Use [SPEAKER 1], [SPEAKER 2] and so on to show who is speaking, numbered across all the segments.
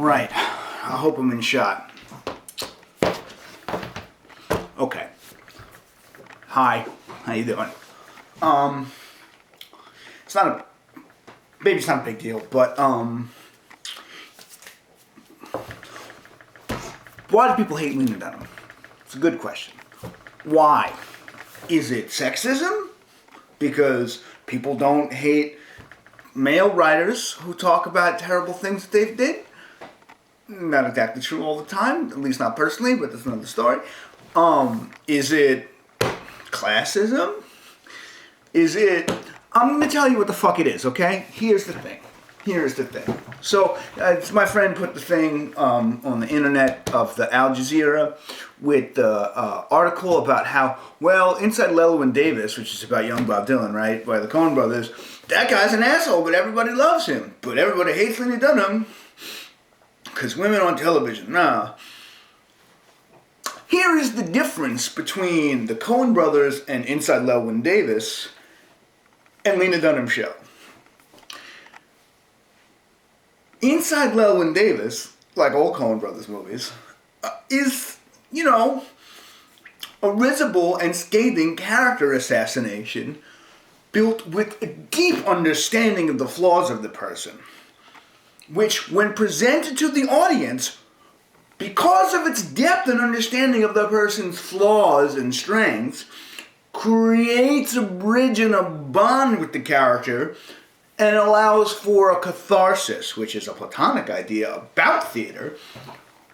[SPEAKER 1] Alright, I hope I'm in shot. Okay. Hi, how you doing? It's not a, maybe it's not a big deal, but, why do people hate Lena Dunham? It's a good question. Why? Is it sexism? Because people don't hate male writers who talk about terrible things that they did? Not exactly true all the time, at least not personally, but that's another story. Is it classism? Is it... I'm going to tell you what the fuck it is, okay? Here's the thing. So, my friend put the thing on the internet of the Al Jazeera with the article about how, well, inside Llewyn Davis, which is about young Bob Dylan, right, by the Coen brothers, that guy's an asshole, but everybody loves him. But everybody hates Lena Dunham because women on television, nah. Here is the difference between the Coen brothers and Inside Llewyn Davis and Lena Dunham show. Inside Llewyn Davis, like all Coen brothers movies, is, you know, a risible and scathing character assassination built with a deep understanding of the flaws of the person, which, when presented to the audience, because of its depth and understanding of the person's flaws and strengths, creates a bridge and a bond with the character and allows for a catharsis, which is a Platonic idea about theater,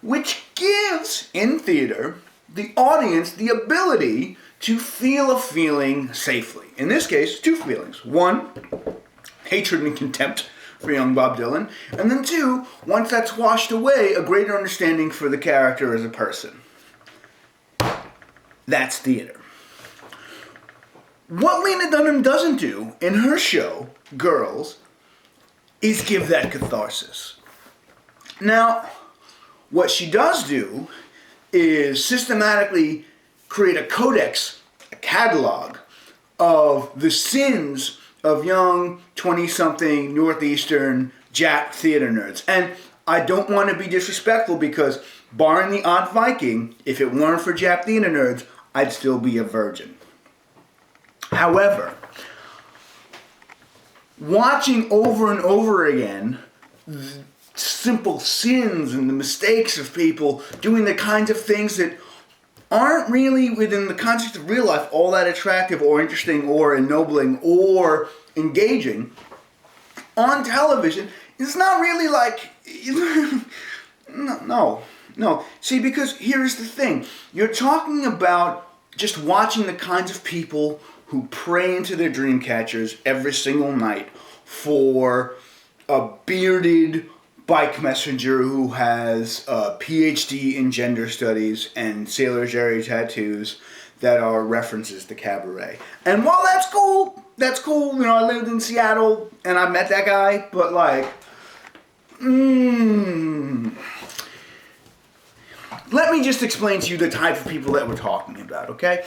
[SPEAKER 1] which gives, in theater, the audience the ability to feel a feeling safely. In this case, two feelings. One, hatred and contempt for young Bob Dylan. And then two, once that's washed away, a greater understanding for the character as a person. That's theater. What Lena Dunham doesn't do in her show, Girls, is give that catharsis. Now, what she does do is systematically create a codex, a catalog of the sins of young 20-something Northeastern Jap theater nerds. And I don't want to be disrespectful because, barring the odd Viking, if it weren't for Jap theater nerds, I'd still be a virgin. However, watching over and over again the simple sins and the mistakes of people doing the kinds of things that aren't really, within the context of real life, all that attractive or interesting or ennobling or engaging, on television, it's not really like... No. See, because here's the thing. You're talking about just watching the kinds of people who pray into their dream catchers every single night for a bearded bike messenger who has a PhD in gender studies and Sailor Jerry tattoos that are references to cabaret. And while that's cool, you know, I lived in Seattle and I met that guy, but like, let me just explain to you the type of people that we're talking about, okay?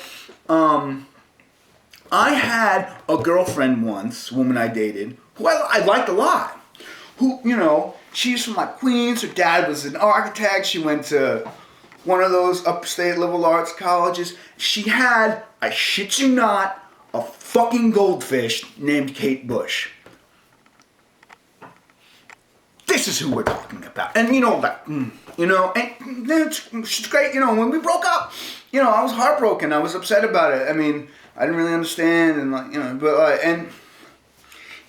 [SPEAKER 1] I had a girlfriend once, a woman I dated, who I liked a lot. Who, you know, she's from like Queens, her dad was an architect, she went to one of those upstate liberal arts colleges. She had, I shit you not, a fucking goldfish named Kate Bush. This is who we're talking about. And you know, like, you know, and she's great, you know, when we broke up, you know, I was heartbroken, I was upset about it. I mean, I didn't really understand, and like, you know,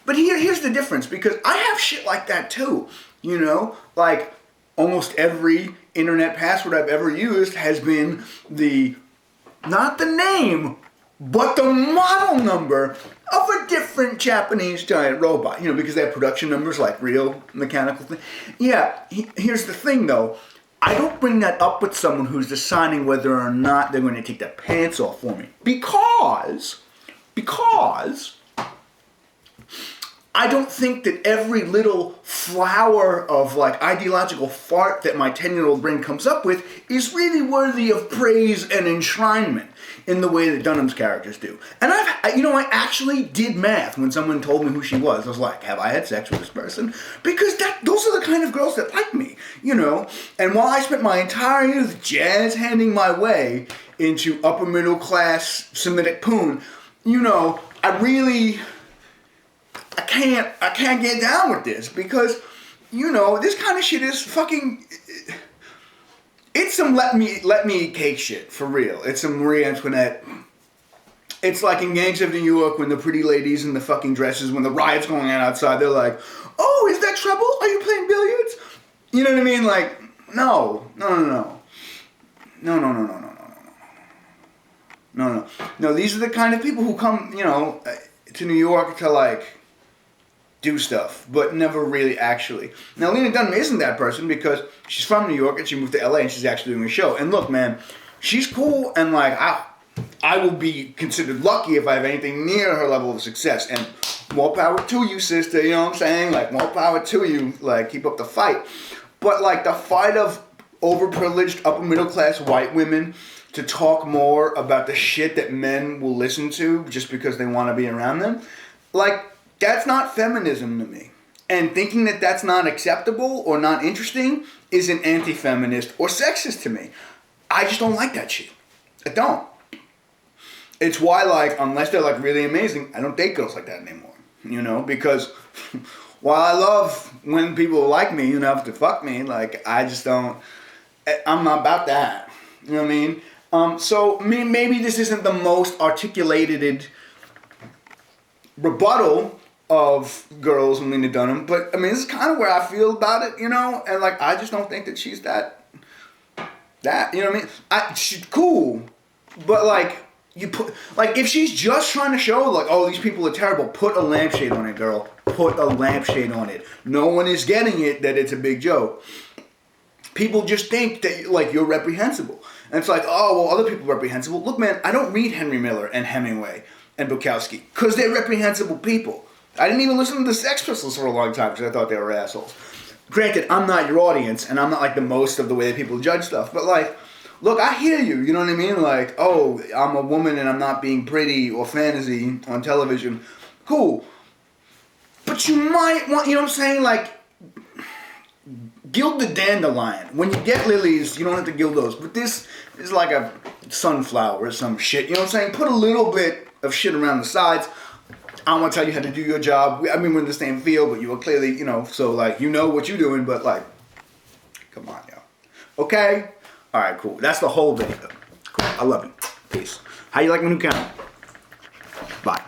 [SPEAKER 1] but here's the difference, because I have shit like that too, you know, like almost every internet password I've ever used has been not the name, but the model number of a different Japanese giant robot, you know, because they have production numbers like real mechanical things. Yeah, here's the thing though. I don't bring that up with someone who's deciding whether or not they're going to take their pants off for me. Because I don't think that every little flower of like ideological fart that my 10-year-old brain comes up with is really worthy of praise and enshrinement in the way that Dunham's characters do. And I actually did math when someone told me who she was. I was like, have I had sex with this person? Because those are the kind of girls that like me, And while I spent my entire youth jazz handing my way into upper middle class Semitic poon, I can't get down with this because, this kind of shit is fucking. It's some let me eat cake shit, for real. It's some Marie Antoinette. It's like in Gangs of New York when the pretty ladies in the fucking dresses, when the riot's going on outside, they're like, oh, is that trouble? Are you playing billiards? You know what I mean? Like, no. No, these are the kind of people who come, to New York to like do stuff, but never really actually. Now, Lena Dunham isn't that person because she's from New York and she moved to LA and she's actually doing a show. And look, man, she's cool and like I will be considered lucky if I have anything near her level of success. And more power to you, sister. You know what I'm saying? Like, more power to you. Like, keep up the fight. But like the fight of overprivileged upper middle class white women to talk more about the shit that men will listen to just because they want to be around them, like, that's not feminism to me. And thinking that that's not acceptable or not interesting isn't anti-feminist or sexist to me. I just don't like that shit. I don't. It's why, like, unless they're, like, really amazing, I don't date girls like that anymore. Because while I love when people like me, to fuck me, like, I just don't, I'm not about that. You know what I mean? So maybe this isn't the most articulated rebuttal of girls and Lena Dunham, but I mean, this is kind of where I feel about it, and like, I just don't think that she's that, you know what I mean? She's cool, but like, if she's just trying to show like, oh, these people are terrible, put a lampshade on it, girl. Put a lampshade on it. No one is getting it that it's a big joke. People just think that like you're reprehensible. And it's like, oh, well, other people are reprehensible. Look, man, I don't read Henry Miller and Hemingway and Bukowski because they're reprehensible people. I didn't even listen to the Sex Pistols for a long time because I thought they were assholes. Granted, I'm not your audience, and I'm not like the most of the way that people judge stuff, but like, look, I hear you, you know what I mean? Like, oh, I'm a woman and I'm not being pretty or fantasy on television. Cool. But you might want, you know what I'm saying? Like, gild the dandelion. When you get lilies, you don't have to gild those. But this is like a sunflower or some shit. You know what I'm saying? Put a little bit of shit around the sides. I don't want to tell you how to do your job. I mean, we're in the same field, but you are clearly, so like, what you're doing, but like, come on, yo. Okay? All right, cool. That's the whole video. Cool. I love you. Peace. How you like my new camera? Bye.